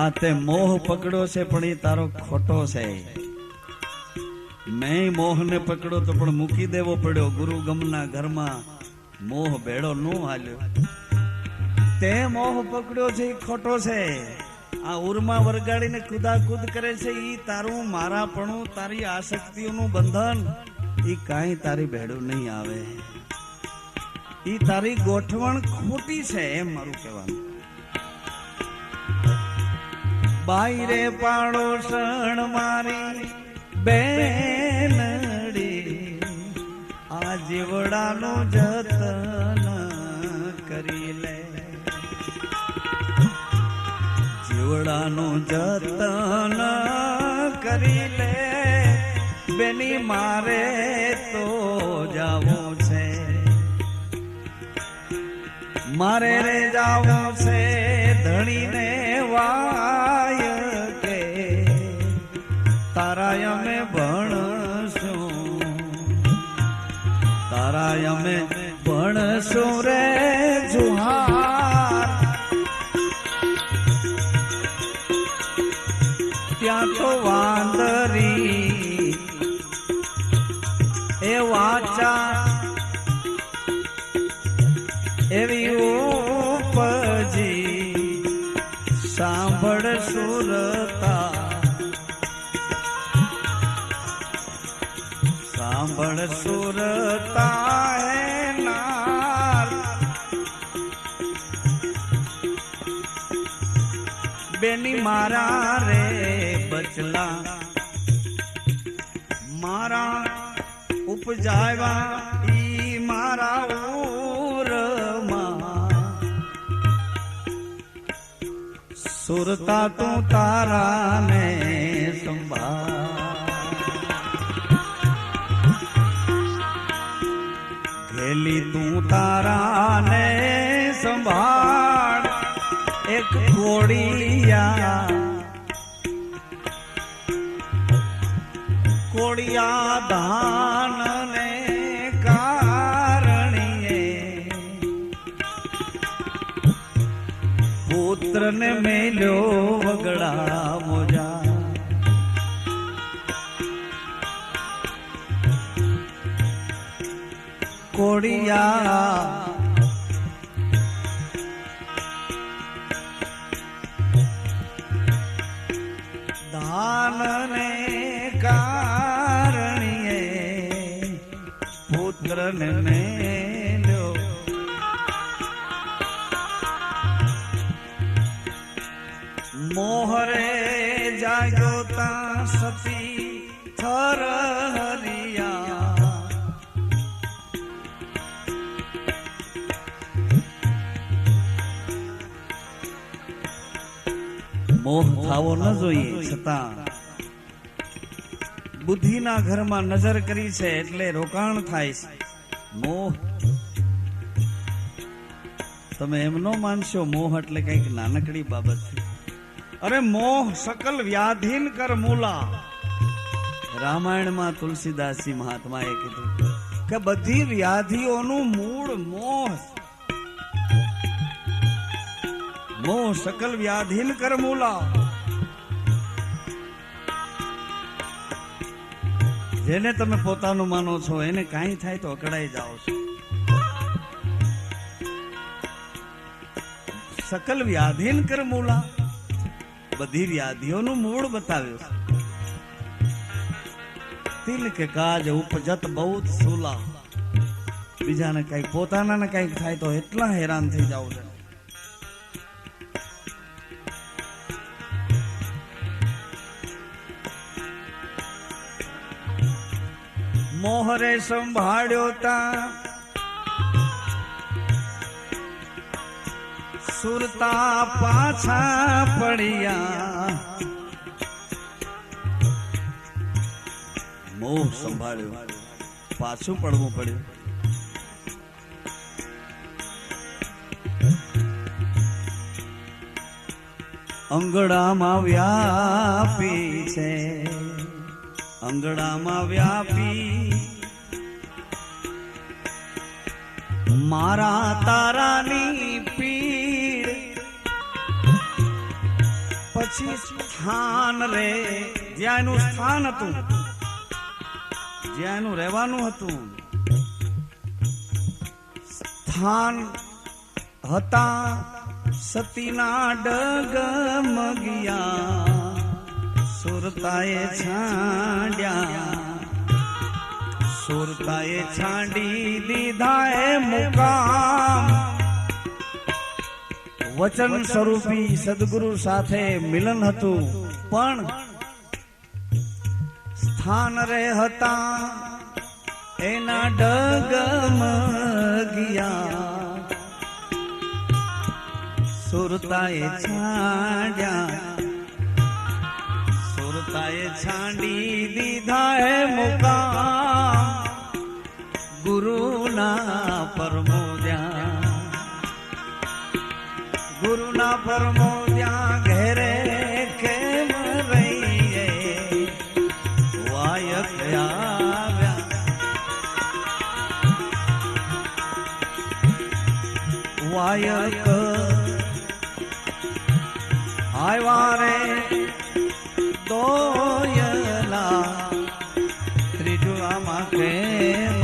આ તે મોહ પકડ્યો છે પણ એ તારો ખોટો છે. મેં મોહને પકડ્યો તો પણ મૂકી દેવો પડ્યો. ગુરુ ગમના ઘરમાં મોહ ભેળો ન હાલ્યો. તે મોહ પકડ્યો છે એ ખોટો છે. આ ઉર્મા વરગાડીને કુદાકુદ કરે છે એ તારું મારાપણું, તારી આસક્તિઓનું બંધન, એ કાંઈ તારી ભેળું નહીં આવે. એ તારી ગોઠવણ ખોટી છે, એમ મારું કહેવાનું. બાઈ રે પાડોશણ મારી બેનડી, આ જીવડાનું જતન કરી લે, જીવડાનું જતન કરી લે. બેની મારે તો જાવું છે, મારે રે જાવું છે ધણીને વાય કે તારા અમે ભણશું, તારા અમે ભણશું રે. બેની મારા રે બચલા મારા ઉપજાવ્યા ઈ મારા ઉરમાં સુરતા તું તારા ને સંભાળ ઘેલી તું તારા ને સંભાળ એક કોડિયા કોડિયા ધાન ને કારણીએ પુત્ર ને મેલ્યો વગડા મોજા કોડિયા ધાન ને કારણીએ પુત્ર ને મેલ્યો મોહરે જાગ્યો તા સતી થર હરિયા મોહ થાવો ન જોઈએ છતાં બુદ્ધિના ઘરમાં નજર કરી છે એટલે રોકાણ થાય છે. મોહ તમે એમ ન માનશો મોહ એટલે કઈક નાનકડી બાબત છે. અરે મોહ સકલ વ્યાધીન કર મૂલા. રામાયણમાં તુલસીદાસજી મહાત્માએ કીધું કે બધી વ્યાધિઓનું મૂળ મોહ. મોહ સકલ વ્યાધીન કર મૂલા. જેને તમે પોતાનું માનો છો એને કાંઈ થાય તો અકળાઈ જાઓ છો. સકલ વ્યાધીન કર મૂલા. બધી વ્યાધિઓનું મૂળ બતાવ્યું છે. તિલ કે કાજ ઉપજત બહુત સુલા. બીજાને કઈક પોતાનાને કઈક થાય તો એટલા હેરાન થઈ જાવ છે. મોહરે સંભાળ્યો તા સુરતા પાછા પડ્યા. મોહ સંભાળ્યો પાછું પડવું પડ્યું. અંગડામાં વ્યાપી છે. અંગડામાં વ્યાપી મારા તારાની પીડ. પછી સ્થાન રે જ્યાં એનું સ્થાન હતું, જ્યાં એનું રહેવાનું હતું, સ્થાન હતા સતીના ડગમગિયા. સુરતાએ છાંડ્યા, સુરતાએ છાંડી દીધા એ મુકામ. વચન સ્વરૂપી સદગુરુ સાથે મિલન હતું પણ સ્થાન રે હતા એના ડગમગિયા. સુરતાએ છાંડ્યા, સુરતાએ છાંડી દીધા હે મુકામ. ગુરુના પરમોદ્યા, ગુરુના પરમોદ્યા ઘેરે કેમ રહીએ. વાયક આવ્યા, વાયક આવ્યા રે દોયલા. ત્રીજું આમાં કેમ,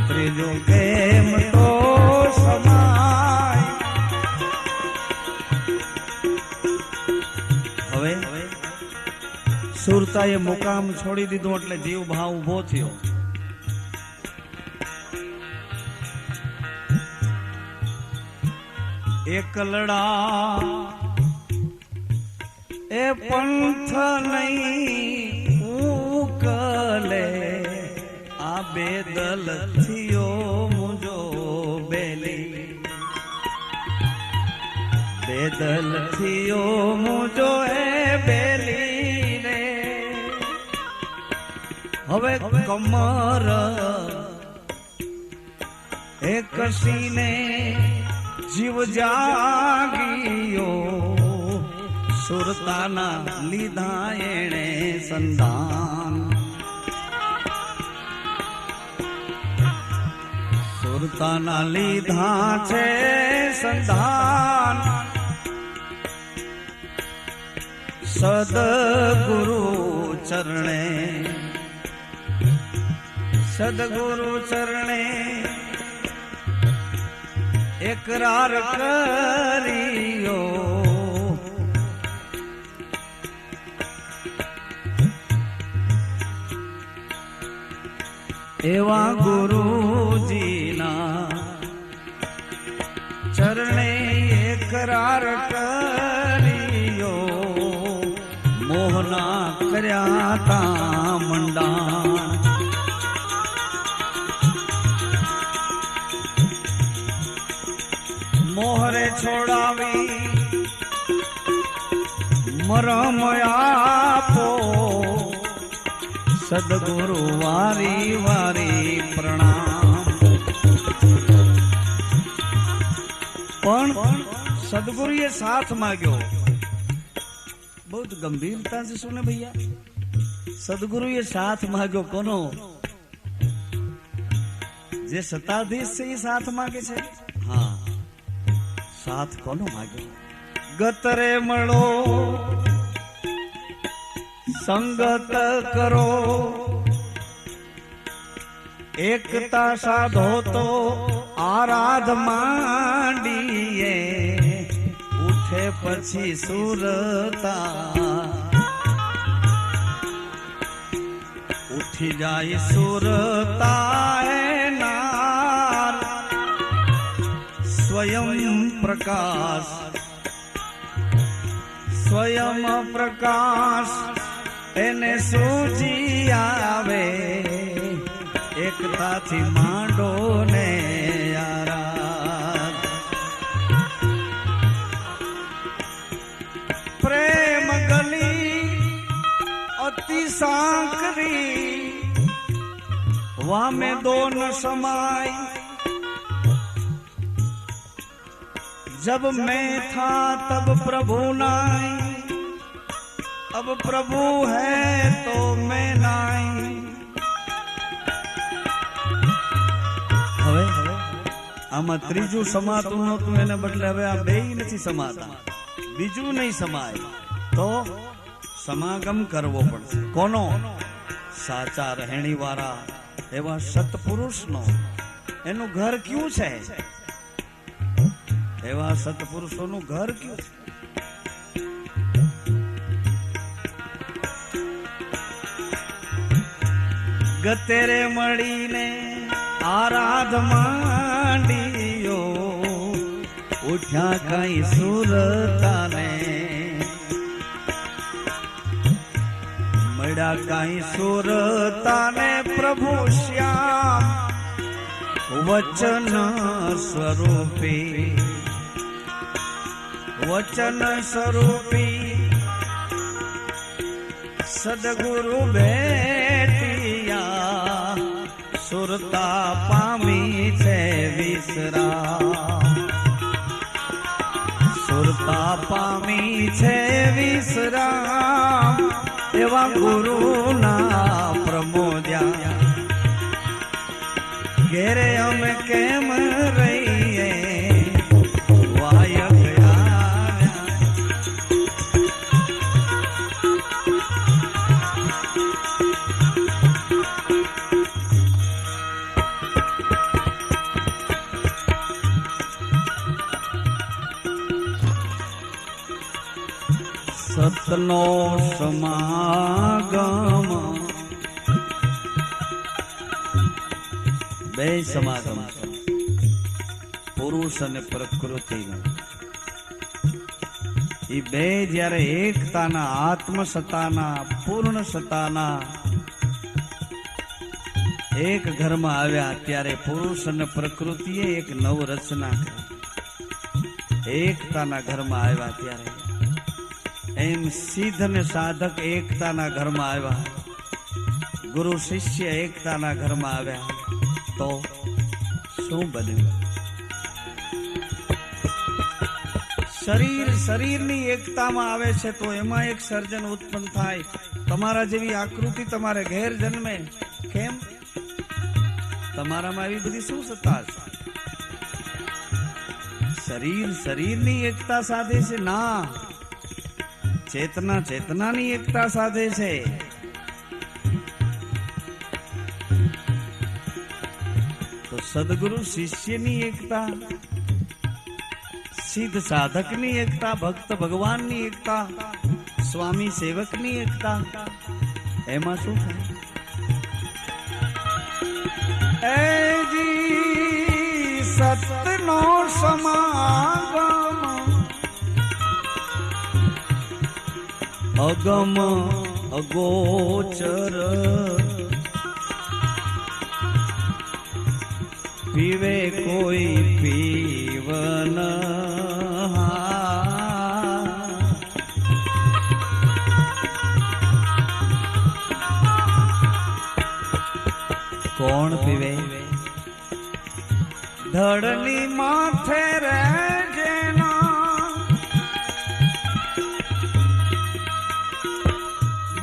ત્રીજું કેમ તો સમાય. હવે સુરતાએ મુકામ છોડી દીધું એટલે જીવ ભાવ ઉભો થયો. એકલડા એ પંથ નહીં ઉકલે આ બેદલ થયો મુજો બેલી બેદલ થયો મુજો એ બેલી રે હવે કમર એ કસીને જીવ જાગીયો સુરતાના લીધા એણે સંધાન સુરતાના લીધા છે સંધાન સદગુરુ ચરણે સદગુરુ ચરણે એકરાર કર્યો એવા ગુરુજીના ચરણે એકરાર કર્યો મોહના કર્યા તા મંડા મોહરે છોડાવી મરમ આપો સદગુરુ વારી વારી પ્રણામ પણ સદગુરુએ સાથ માગ્યો બહુ ગંભीरता से सुने भैया सदगुरुए साथ मांगो कोनो जे सत्ताधीश से साथ मांगे छे हाँ साथ कोनो मांग्यो गतरे मळो संगत करो एकता साधो तो आराध માંડીએ ઉઠે પછી સુરતા ઉઠી જાય સુરતા નાર સ્વયં પ્રકાશ સ્વયં પ્રકાશ એને સૂજી આવે એકતાથી માંડો ને આરાધ પ્રેમ ગલી અતિ સાંકરી વામે દોન समाई जब मैं था तब प्रभु नाई अब प्रभु है तो मैं नाई હવે આમાં ત્રીજું સમાતું નહોતું એને બદલે હવે આ બેય નથી સમાતા બીજું નહીં સમાય તો સમાગમ કરવો પડશે કોનો સાચા રહેણી વાળા એવા સત્પુરુષનો એનું ઘર ક્યું છે એવા સત્પુરુષોનું ઘર ક્યું છે ગતેરે મળીને આરાધ માંડીયો ઉઠ્યા કઈ સુરતાને મળ્યા કઈ સુરતાને પ્રભુ શ્યામ વચન સ્વરૂપી વચન સ્વરૂપી સદગુરુ ભેટિયા સુરતા પામી છે વિસરા સુરતા પામી છે વિસરા એવા ગુરુના પ્રમોદ્યા ઘેરે અમે કેમ રહીએ વાય સતનો સમાગમ બે સમાગમ પુરુષ અને પ્રકૃતિનો એ બે જ્યારે એકતાના આત્મસત્તાના પૂર્ણ સત્તાના એક ઘરમાં આવ્યા ત્યારે પુરુષ અને પ્રકૃતિએ એક નવ રચના કરી. એકતાના ઘરમાં આવ્યા ત્યારે એમ સિદ્ધ અને સાધક એકતાના ઘરમાં આવ્યા, ગુરુ શિષ્ય એકતાના ઘરમાં આવ્યા તો શું બન્યું? શરીરની એકતામાં આવે છે તો એમાં એક સર્જન ઉત્પન્ન થાય. તમારા જેવી આકૃતિ તમારે ઘેર જન્મે. કેમ? તમારામાં એવી બધી શું સત્તા છે? શરીરની એકતા સાધે છે? ના, ચેતનાની એકતા સાધે છે. તો સદગુરુ શિષ્યની એકતા, સિદ્ધ સાધકની એકતા, ભક્ત ભગવાનની એકતા, સ્વામી સેવકની એકતા, એમાં શું થાય? એજી સતનો સમાગમ અગમ અગોચર પીવે કોઈ પીવન. કોણ પીવે? ધડની માથે રે જેના,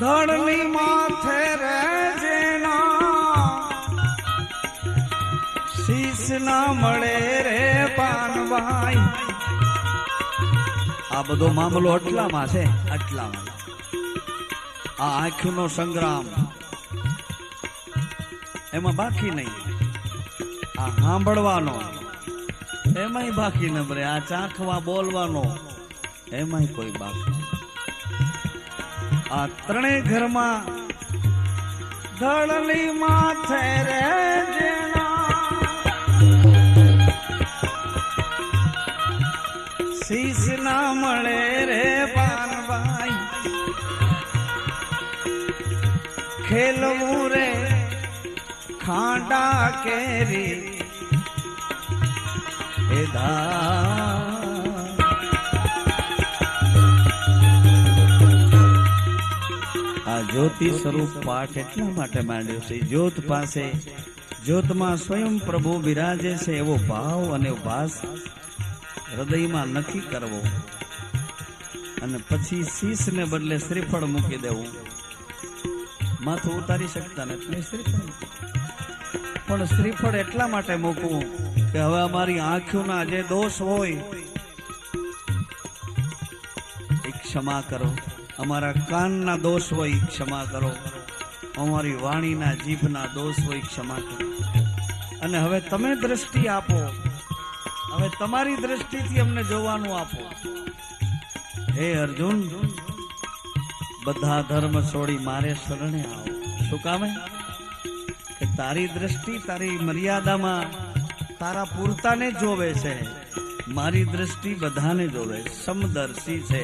ધડની માથે રે જેના, શીશ ના મળે રે પાનભાઈ. આ બધો મામલો આટલામાં છે, આટલામાં. આ આંખનો સંગ્રામ એમાં બાકી નહીં. આ સાંભળવાનો એમાંય બાકી ન ભરે. આ ચાખવા બોલવાનો એમાંય કોઈ બાકી. આ ત્રણેય ઘરમાં ધડની માથે રે જેના, શીશ ના મળે રે પાનભાઈ. ખેલવું રે ખાંડા કેરી એ આ જ્યોતિ સ્વરૂપ પાઠ એટલા માટે માંડ્યો છે. જ્યોત પાસે, જ્યોતમાં સ્વયં પ્રભુ બિરાજે છે એવો ભાવ અને ભાસ હૃદયમાં નક્કી કરવો, અને પછી શીશને બદલે શ્રીફળ મૂકી દેવું. માથું ઉતારી શકતા નથી, શ્રીફળ. પણ શ્રીફળ એટલા માટે મૂકવું કે હવે અમારી આંખોના જે દોષ હોય એ ક્ષમા કરો, અમારા કાનના દોષ હોય ક્ષમા કરો, અમારી વાણીના જીભના દોષ હોય ક્ષમા કરો. અને હવે તમે દ્રષ્ટિ આપો, હવે તમારી દ્રષ્ટિથી અમને જોવાનું આપો. હે અર્જુન, બધા ધર્મ છોડી મારે શરણે આવો. શું કામે? કે તારી દ્રષ્ટિ તારી મર્યાદામાં તારા પૂરતાને જોવે છે, મારી દ્રષ્ટિ બધાને જોવે, સમદર્શી છે,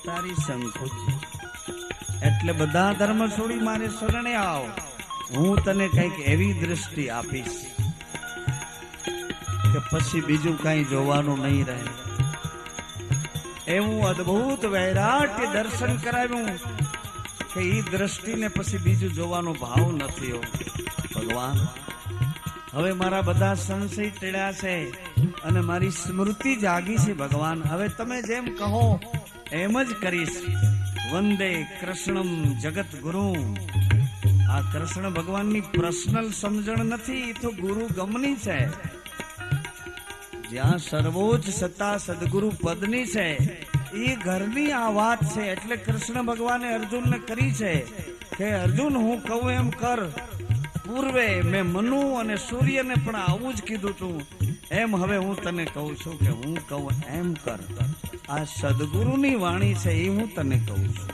તારી સંકુચી. એટલે બધા ધર્મ છોડી મારે શરણે આવ, હું તને કંઈક એવી દ્રષ્ટિ આપીશ કે પછી બીજું કઈ જોવાનું નહીં રહે. એવું અદ્ભુત વૈરાટ્ય દર્શન કરાવ્યું કે એ દ્રષ્ટિને પછી બીજું જોવાનો ભાવ નથી હો. ભગવાન, હવે મારા બધા સંશય ટેળ્યા છે અને મારી સ્મૃતિ જાગી છે. ભગવાન, હવે તમે જેમ કહો એમ જ કરીશ. વંદે કૃષ્ણમ જગત ગુરુ. આ કૃષ્ણ ભગવાનની પર્સનલ સમજણ નથી, તો ગુરુ ગમની છે. જ્યાં સર્વોચ્ચ સત્તા સદગુરુ પદની છે એ ઘરની આ વાત છે. એટલે કૃષ્ણ ભગવાને અર્જુનને કરી છે કે અર્જુન, હું કહું એમ કર. પૂર્વે મેં મનુ અને સૂર્યને પણ આવું જ કીધું તું, એમ હવે હું તને કહું છું કે હું કહું એમ કર. આ સદગુરુની વાણી છે એ હું તને કહું છું.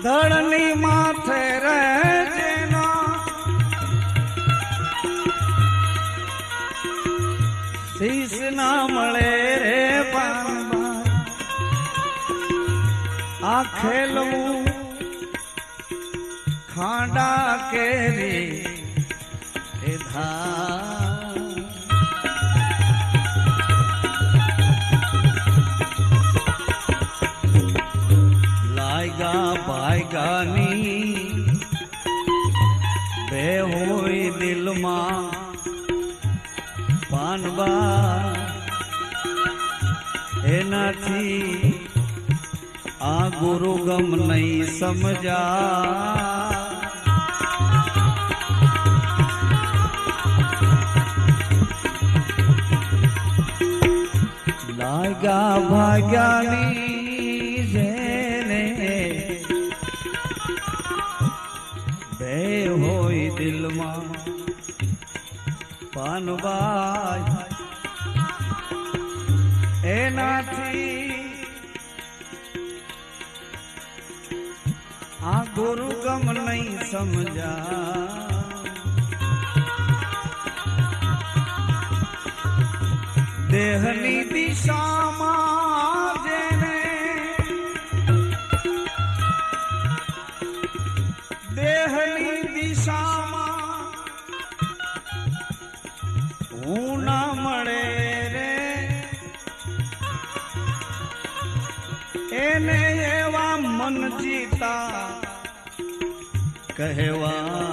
ધડની માથે રહે જેના, શીશ ના મળે રે પાનબા આ ખેલવું ખાંડા કેરી એ ધા લાયગા ભાઈગાની બે હોય દિલમાં પાનબા એનાથી આ ગુરુ ગમ નહીં સમજા લાગ્યા ભાગ્યાની જેને બે હોય દિલમાં પાનબાઈ એનાથી આ ગુરુ ગમ નહીં સમજા દેહની દિશામાં જેને દેહની દિશામાં હું ના મળે રે એને એવા મન જીતા કહેવા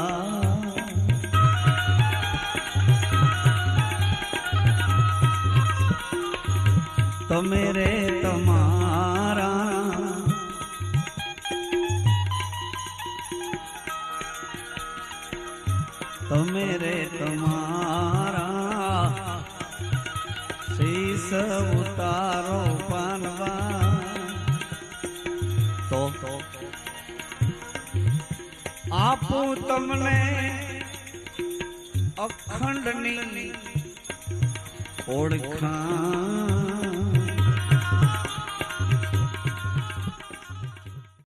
તમે રે તમારા તમે રે તમારા શીશ ઉતારો પાનવા તો આપું તમને અખંડની ઓળખાણ